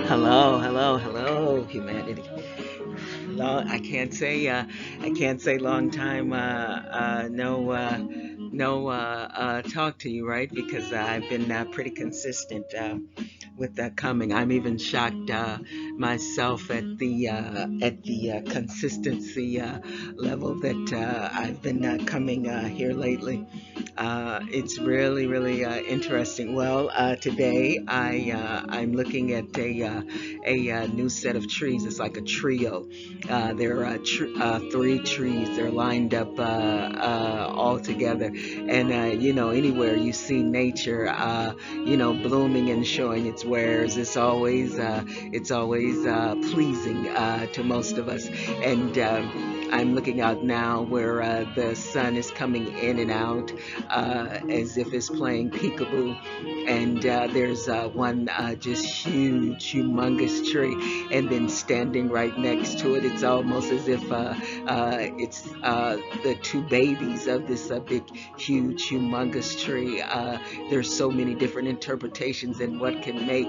Hello, hello, hello, humanity. Long, I can't say long time. No, talk to you, right? Because I've been pretty consistent with that coming. I'm even shocked myself at the consistency level that I've been coming here lately. It's really, really interesting. Well, today I'm looking at a new set of trees. It's like a trio. There are three trees. They're lined up all together, and anywhere you see nature, blooming and showing its wares, it's always pleasing to most of us, and. I'm looking out now where the sun is coming in and out as if it's playing peekaboo. And there's one just huge, humongous tree, and then standing right next to it, it's almost as if it's the two babies of this big, huge, humongous tree. There's so many different interpretations and what can make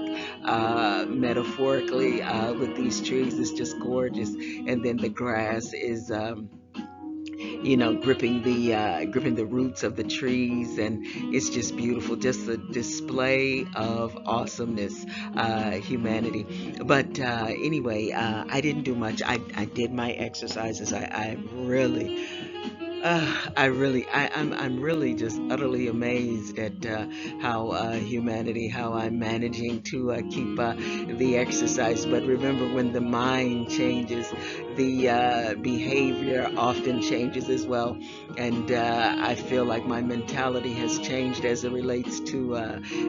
metaphorically with these trees. It's just gorgeous. And then the grass is gripping the roots of the trees, and it's just beautiful, just a display of awesomeness, humanity. But anyway, I didn't do much. I did my exercises. I'm really just utterly amazed at how how I'm managing to keep the exercise. But remember, when the mind changes, the behavior often changes as well. And I feel like my mentality has changed as it relates to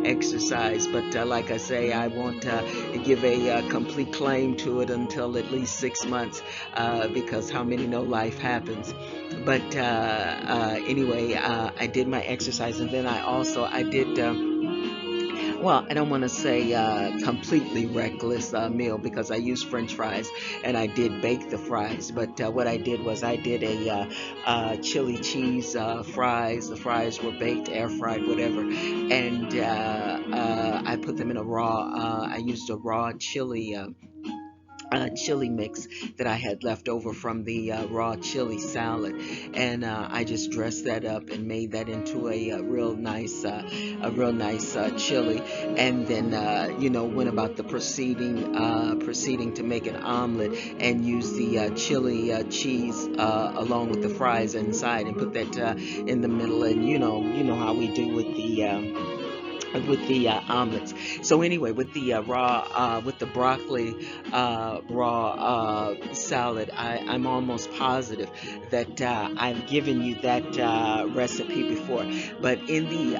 exercise. But like I say, I won't give a complete claim to it until at least 6 months, because how many know life happens. But anyway, I did my exercise, and then I did. Well, I don't want to say completely reckless meal, because I used French fries and I did bake the fries. But what I did was I did a chili cheese fries. The fries were baked, air fried, whatever, and I put them in a raw. I used a raw chili mix that I had left over from the raw chili salad, and I just dressed that up and made that into a real nice chili, and then went about the proceeding to make an omelet and use the chili cheese along with the fries inside, and put that in the middle, and you know how we do with the omelets. So anyway, with the with the broccoli raw salad, I'm almost positive that I've given you that recipe before. But in the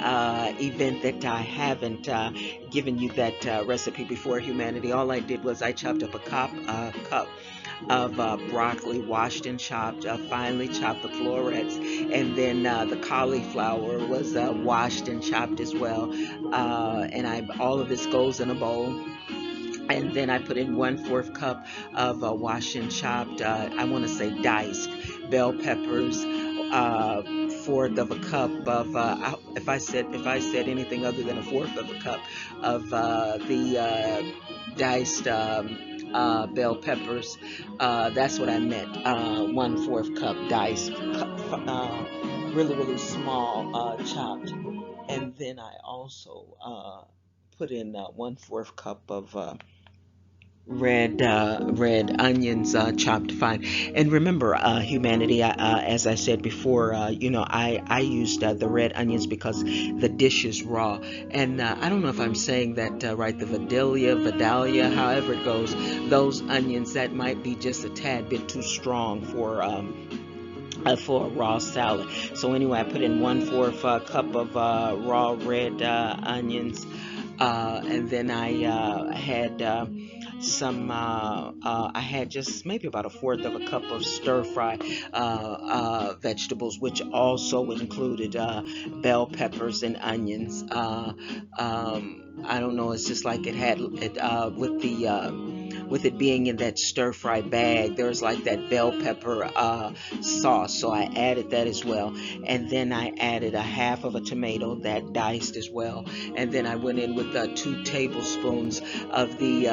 event that I haven't given you that recipe before, humanity, all I did was I chopped up a cup of broccoli, washed and chopped, finely chopped the florets, and then the cauliflower was washed and chopped as well. And all of this goes in a bowl, and then I put in 1/4 cup of washed and chopped, I want to say diced bell peppers, fourth of a cup of if I said anything other than a fourth of a cup of the diced bell peppers, that's what I meant. 1/4 cup diced, really really small, chopped, and then I also put in 1/4 cup of red onions, chopped fine. And remember, humanity, as I said before, I used the red onions because the dish is raw, and I don't know if I'm saying that right, the Vidalia, however it goes, those onions, that might be just a tad bit too strong for a raw salad. So anyway, I put in 1/4 cup of raw red onions, and then I had I had just maybe about a fourth of a cup of stir fry vegetables, which also included bell peppers and onions. I don't know, it's just like it had it with the with it being in that stir fry bag, there's like that bell pepper sauce. So I added that as well. And then I added a half of a tomato that diced as well. And then I went in with 2 tablespoons of the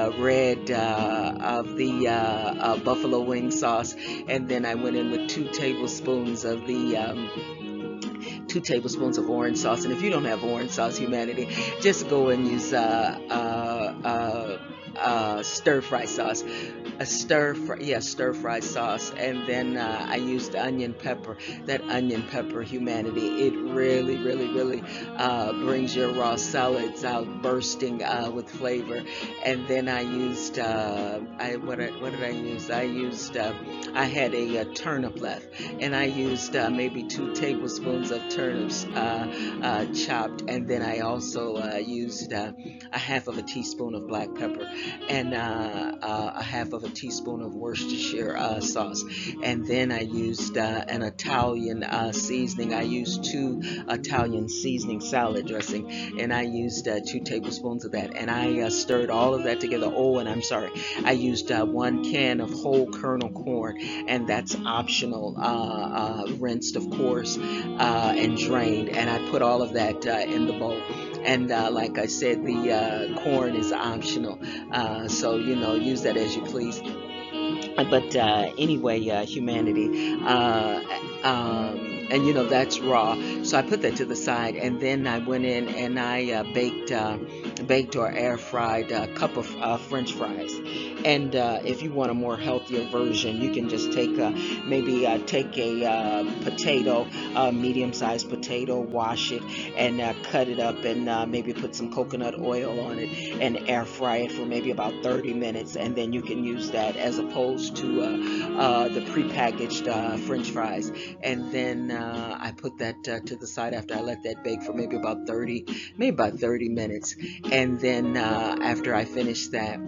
buffalo wing sauce. And then I went in with 2 tablespoons of the 2 tablespoons of orange sauce. And if you don't have orange sauce, humanity, just go and use stir fry sauce, stir fry sauce. And then I used onion pepper. That onion pepper, humanity, it really, really, really brings your raw salads out bursting with flavor. And then I used what did I use? I had a turnip left, and I used maybe 2 tablespoons of turnips chopped. And then I also used a half of a teaspoon of black pepper, and a half of a teaspoon of Worcestershire sauce. And then I used an Italian seasoning. I used 2 Italian seasoning salad dressing, and I used 2 tablespoons of that. And I stirred all of that together. Oh, and I'm sorry, I used 1 can of whole kernel corn, and that's optional, rinsed, of course, and drained. And I put all of that in the bowl. And like I said, the corn is optional, so use that as you please. But anyway, humanity, and that's raw. So I put that to the side, and then I went in and I baked or air fried a cup of French fries. And if you want a more healthier version, you can just take take a potato, medium-sized potato, wash it, and cut it up, and maybe put some coconut oil on it, and air fry it for maybe about 30 minutes. And then you can use that as opposed to the prepackaged French fries. And then I put that to the side after I let that bake for maybe about 30 minutes. And then after I finished that,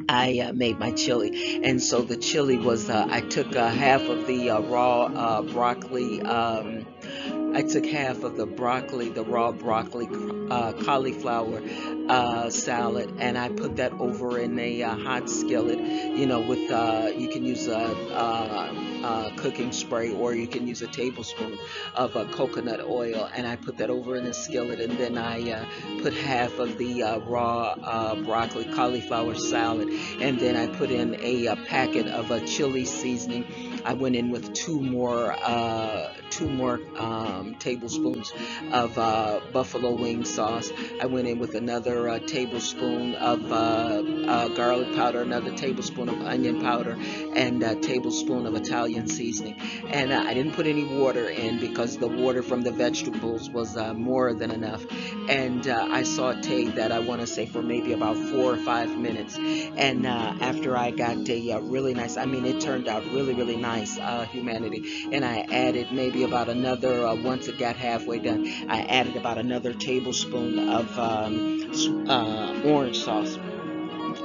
I made my chili. And so the chili was, I took half of the raw broccoli. I took half of the raw broccoli, cauliflower salad, and I put that over in a hot skillet. With you can use a cooking spray, or you can use a tablespoon of coconut oil, and I put that over in a skillet. And then I put half of the raw broccoli cauliflower salad, and then I put in a packet of a chili seasoning. I went in with two more tablespoons of buffalo wing sauce. I went in with another tablespoon of garlic powder, another tablespoon of onion powder, and a tablespoon of Italian seasoning. And I didn't put any water in because the water from the vegetables was more than enough. And I sauteed that, I want to say, for maybe about 4 or 5 minutes. And after I got a really nice, it turned out really, really nice, humanity. And I added maybe about another, once it got halfway done, I added about another tablespoon of orange sauce.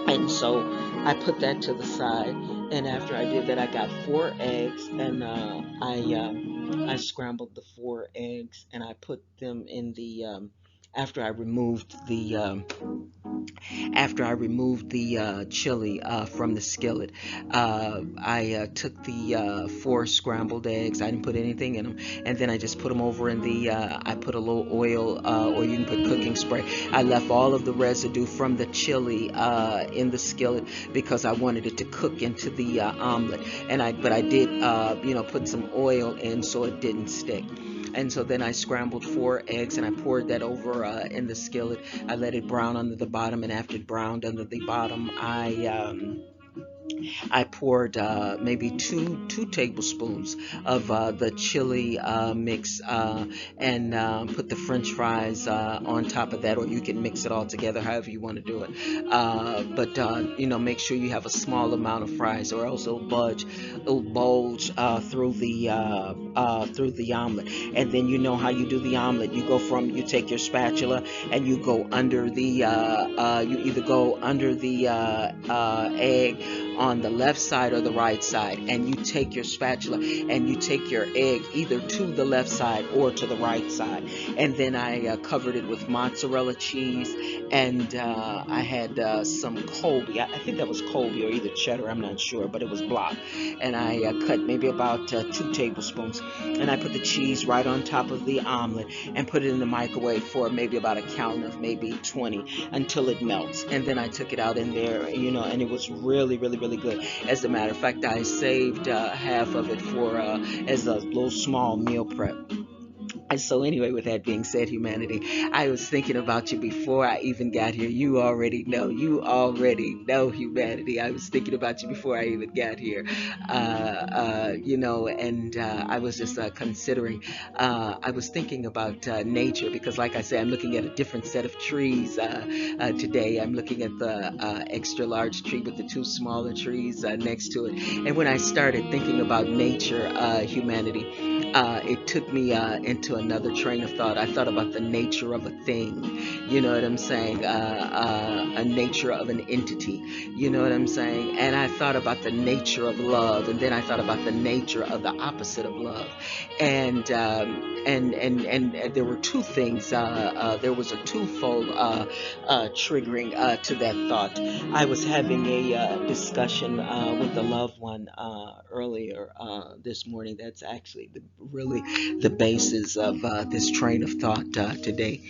And so I put that to the side. And after I did that, I got 4 eggs, and I scrambled the 4 eggs, and I put them in the after I removed the chili from the skillet. I took the 4 scrambled eggs. I didn't put anything in them, and then I just put them over in the. I put a little oil, or you can put cooking spray. I left all of the residue from the chili in the skillet because I wanted it to cook into the omelet. But I did, put some oil in so it didn't stick. And so then I scrambled 4 eggs, and I poured that over in the skillet. I let it brown under the bottom, and after it browned under the bottom, I poured maybe two tablespoons of the chili mix, and put the French fries on top of that, or you can mix it all together however you want to do it. But make sure you have a small amount of fries, or else it'll bulge through the through the omelet. And then you know how you do the omelet. You take your spatula and you go under you either go under the egg on the left side or the right side, and you take your spatula and you take your egg either to the left side or to the right side. And then I covered it with mozzarella cheese, and I had some Colby. I think that was Colby or either cheddar, I'm not sure, but it was block. And I cut maybe about 2 tablespoons, and I put the cheese right on top of the omelet and put it in the microwave for maybe about a count of maybe 20 until it melts. And then I took it out in there, and it was really, really, really good. As a matter of fact, I saved half of it for as a little small meal prep. And so, anyway, with that being said, humanity, I was thinking about you before I even got here. You already know, humanity. I was thinking about you before I even got here. And I was just considering, I was thinking about nature because, like I said, I'm looking at a different set of trees today. I'm looking at the extra large tree with the two smaller trees next to it. And when I started thinking about nature, humanity, it took me into another train of thought. I thought about the nature of a thing, you know what I'm saying? A nature of an entity, you know what I'm saying? And I thought about the nature of love, and then I thought about the nature of the opposite of love. And there were two things. There was a twofold triggering to that thought. I was having a discussion with a loved one earlier this morning. That's actually really the basis of this train of thought today.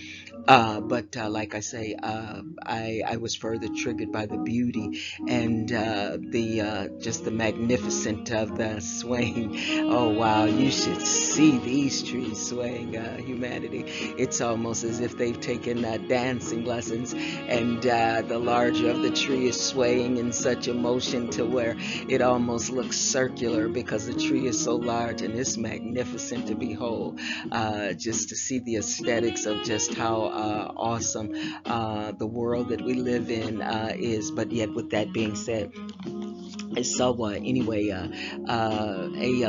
But like I say, I was further triggered by the beauty and the just the magnificent of the swaying. Oh wow, you should see these trees swaying, humanity. It's almost as if they've taken dancing lessons, and the larger of the tree is swaying in such a motion to where it almost looks circular because the tree is so large, and it's magnificent to behold. Just to see the aesthetics of just how awesome the world that we live in is. But yet, with that being said, so anyway, a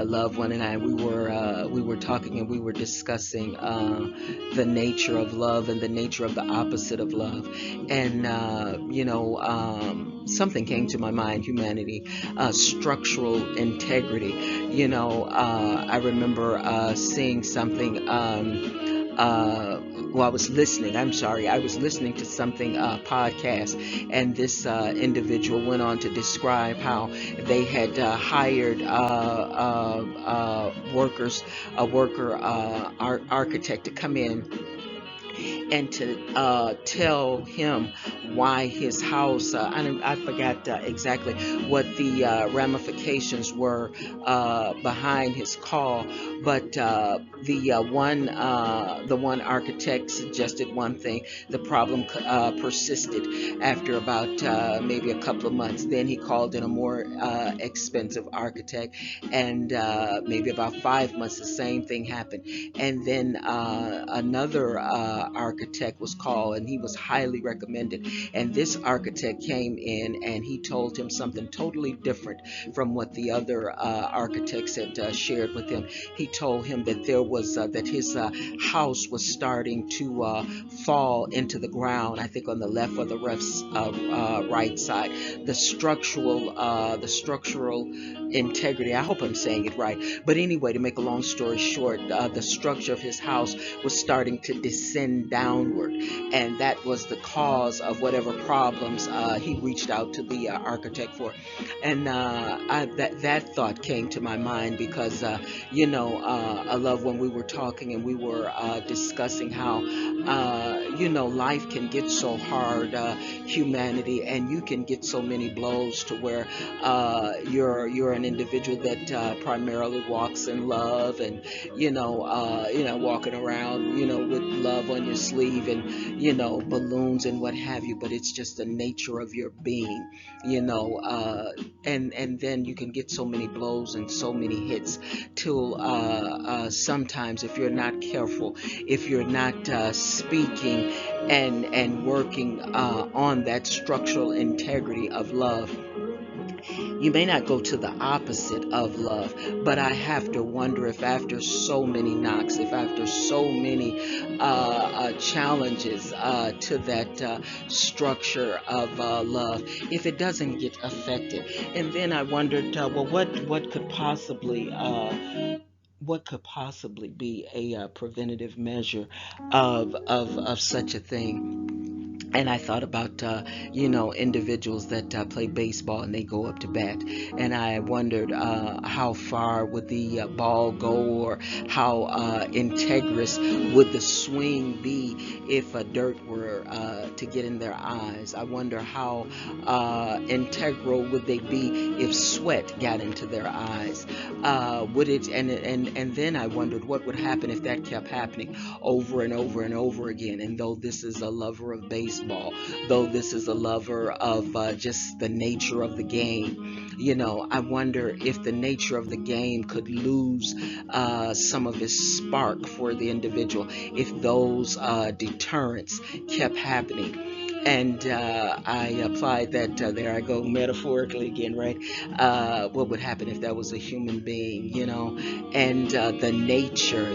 loved one and I, we were talking and we were discussing the nature of love and the nature of the opposite of love. And something came to my mind, humanity, structural integrity. I remember seeing something. Well, I was listening to something podcast, and this individual went on to describe how they had hired a worker architect to come in and to tell him why his house, I forgot exactly what the ramifications were behind his call, but the one architect suggested one thing. The problem persisted after about maybe a couple of months. Then he called in a more expensive architect, and maybe about 5 months, the same thing happened. And then another architect was called, and he was highly recommended. And this architect came in, and he told him something totally different from what the other architects had shared with him. He told him that that his house was starting to fall into the ground. I think on the left or the right side. The structural integrity. I hope I'm saying it right. But anyway, to make a long story short, the structure of his house was starting to descend downward, and that was the cause of whatever problems he reached out to the architect for. And that thought came to my mind because I love when we were talking and we were discussing how life can get so hard, humanity, and you can get so many blows to where you're an individual that primarily walks in love, and walking around with love on your sleeve, and balloons and what have you. But it's just the nature of your being, and then you can get so many blows and so many hits till sometimes, if you're not careful, if you're not speaking and working on that structural integrity of love, You may not go to the opposite of love, but I have to wonder if after so many knocks, if after so many challenges to that structure of love, if it doesn't get affected. And then I wondered, well, what could possibly be a preventative measure of such a thing? And I thought about, individuals that play baseball and they go up to bat. And I wondered how far would the ball go, or how integrous would the swing be if dirt were to get in their eyes. I wonder how integral would they be if sweat got into their eyes. Would it? And then I wondered what would happen if that kept happening over and over and over again. And though this is a lover of baseball, though this is a lover of just the nature of the game, I wonder if the nature of the game could lose some of its spark for the individual if those deterrents kept happening. And I applied that, there I go metaphorically again, right? What would happen if that was a human being, And the nature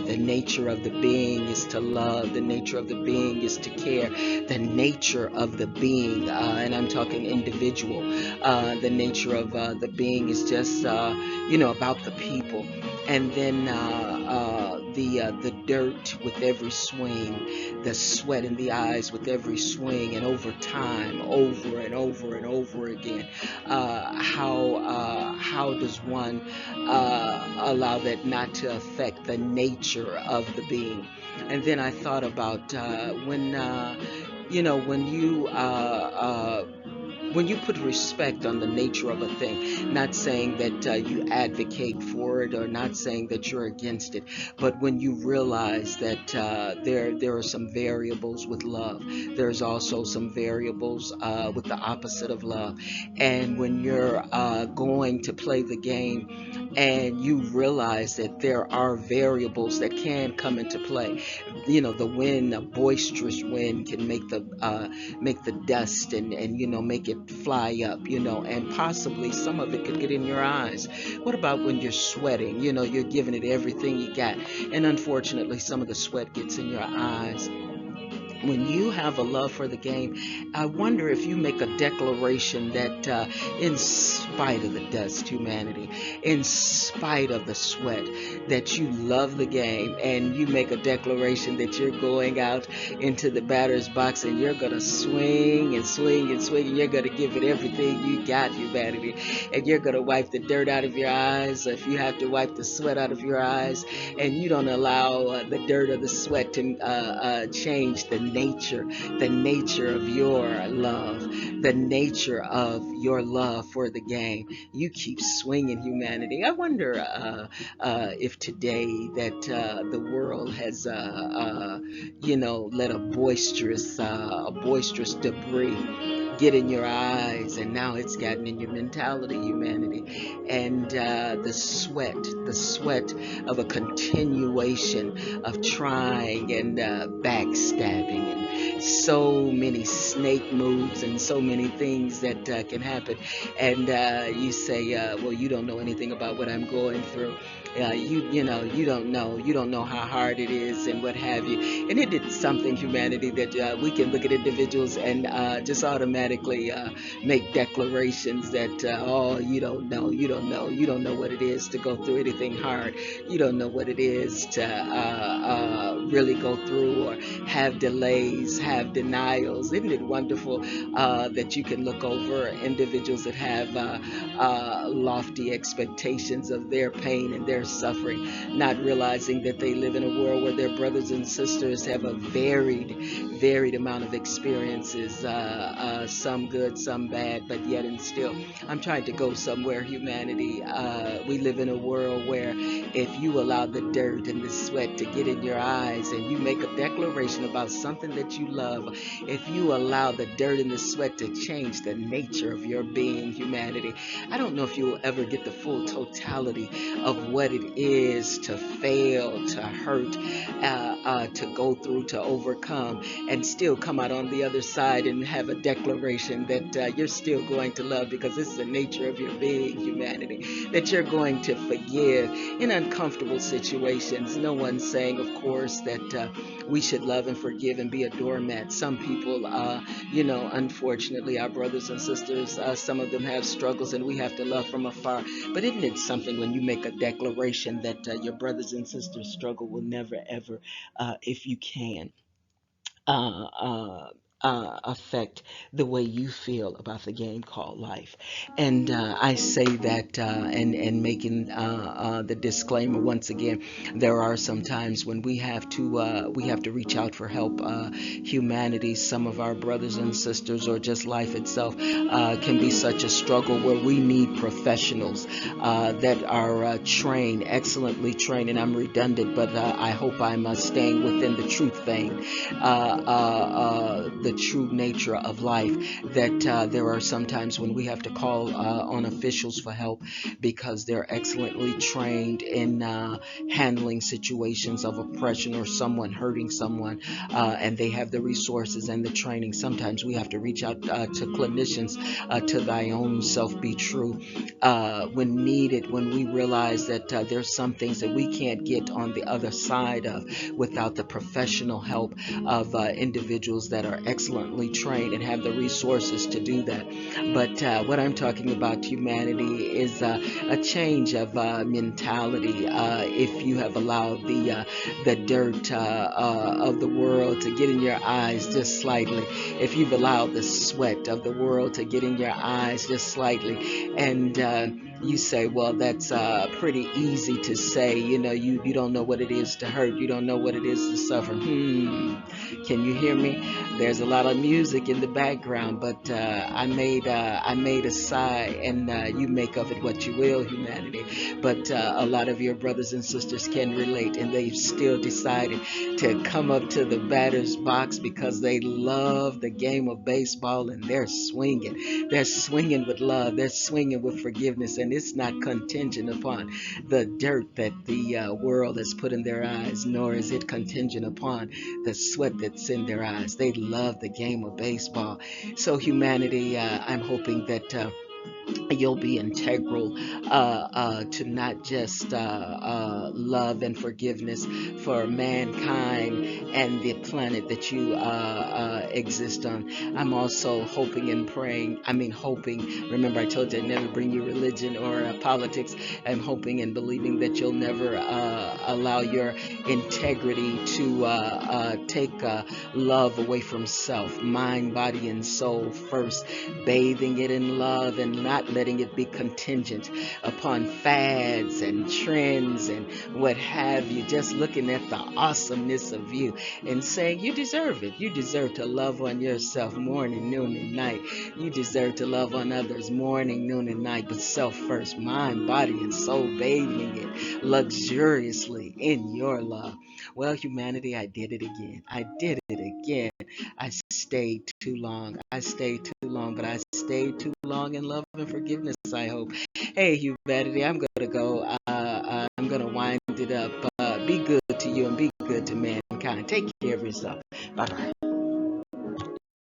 of the being is to love. The nature of the being is to care. The nature of the being, and I'm talking individual, the nature of the being is just, about the people. And then the dirt with every swing, the sweat in the eyes with every swing, and over time, over and over and over again. How does one allow that not to affect the nature of the being? And then I thought about when you put respect on the nature of a thing, not saying that you advocate for it, or not saying that you're against it, but when you realize that there are some variables with love, there's also some variables with the opposite of love. And when you're going to play the game and you realize that there are variables that can come into play, the wind, a boisterous wind, can make the dust, and make it fly up, and possibly some of it could get in your eyes. What about when you're sweating? You're giving it everything you got, and unfortunately some of the sweat gets in your eyes. When you have a love for the game, I wonder if you make a declaration that, in spite of the dust, humanity, in spite of the sweat, that you love the game, and you make a declaration that you're going out into the batter's box and you're going to swing and swing and swing, and you're going to give it everything you got, humanity, and you're going to wipe the dirt out of your eyes, if you have to wipe the sweat out of your eyes, and you don't allow the dirt or the sweat to change the nature of your love, the nature of your love for the game. You keep swinging, humanity. I wonder if today that the world has, let a boisterous debris get in your eyes, and now it's gotten in your mentality, humanity. And the sweat of a continuation of trying, and backstabbing, and so many snake moves, and so many things that can happen. And you say, well, you don't know anything about what I'm going through. You don't know how hard it is, and what have you. And it did something, humanity, that we can look at individuals and just automatically make declarations that, oh, you don't know what it is to go through anything hard. You don't know what it is to really go through, or have delays, have denials. Isn't it wonderful that you can look over individuals that have lofty expectations of their pain and their suffering, not realizing that they live in a world where their brothers and sisters have a varied amount of experiences, some good, some bad, but yet and still. I'm trying to go somewhere, humanity. We live in a world where if you allow the dirt and the sweat to get in your eyes, and you make a declaration about something that you love, if you allow the dirt and the sweat to to change the nature of your being, humanity. I don't know if you will ever get the full totality of what it is to fail, to hurt, to go through, to overcome, and still come out on the other side and have a declaration that you're still going to love, because it's the nature of your being, humanity, that you're going to forgive in uncomfortable situations. No one's saying, of course, that we should love and forgive and be a doormat. Some people, unfortunately, our brothers and sisters, some of them have struggles and we have to love from afar. But isn't it something when you make a declaration that your brothers and sisters' struggle will never, ever, if you can, uh, uh, affect the way you feel about the game called life. And I say that, and making the disclaimer once again, there are some times when we have to reach out for help. Humanity, some of our brothers and sisters, or just life itself, can be such a struggle where we need professionals that are trained, excellently trained. And I'm redundant, but I hope I'm staying within the truth vein, the true nature of life. That there are sometimes when we have to call on officials for help because they're excellently trained in handling situations of oppression or someone hurting someone, and they have the resources and the training. Sometimes we have to reach out to clinicians, to thy own self be true, when needed, when we realize that there's some things that we can't get on the other side of without the professional help of individuals that are excellently trained and have the resources to do that. But what I'm talking about, humanity, is a change of mentality. If you have allowed the dirt of the world to get in your eyes just slightly, if you've allowed the sweat of the world to get in your eyes just slightly, and you say, well, that's pretty easy to say. You don't know what it is to hurt. You don't know what it is to suffer. Can you hear me? There's a lot of music in the background, but I made a sigh, and you make of it what you will, humanity. But a lot of your brothers and sisters can relate, and they've still decided to come up to the batter's box because they love the game of baseball, and they're swinging. They're swinging with love. They're swinging with forgiveness, and it's not contingent upon the dirt that the world has put in their eyes, nor is it contingent upon the sweat that's in their eyes. They love the game of baseball. So, humanity, I'm hoping that you'll be integral to not just love and forgiveness for mankind and the planet that you exist on. I'm also hoping and praying. I mean, hoping. Remember, I told you I'd never bring you religion or politics. I'm hoping and believing that you'll never allow your integrity to take love away from self, mind, body, and soul first, bathing it in love and not letting it be contingent upon fads and trends and what have you. Just looking at the awesomeness of you and saying, you deserve it. You deserve to love on yourself morning, noon, and night. You deserve to love on others morning, noon, and night, but self first, mind, body, and soul, bathing it luxuriously in your love. Well, humanity, I did it again. I did it again. I stayed too long. I stayed too long, but I stayed too long in love and forgiveness, I hope. Hey, humanity, I'm going to go. I'm going to wind it up. Be good to you and be good to mankind. Take care of yourself. Bye bye.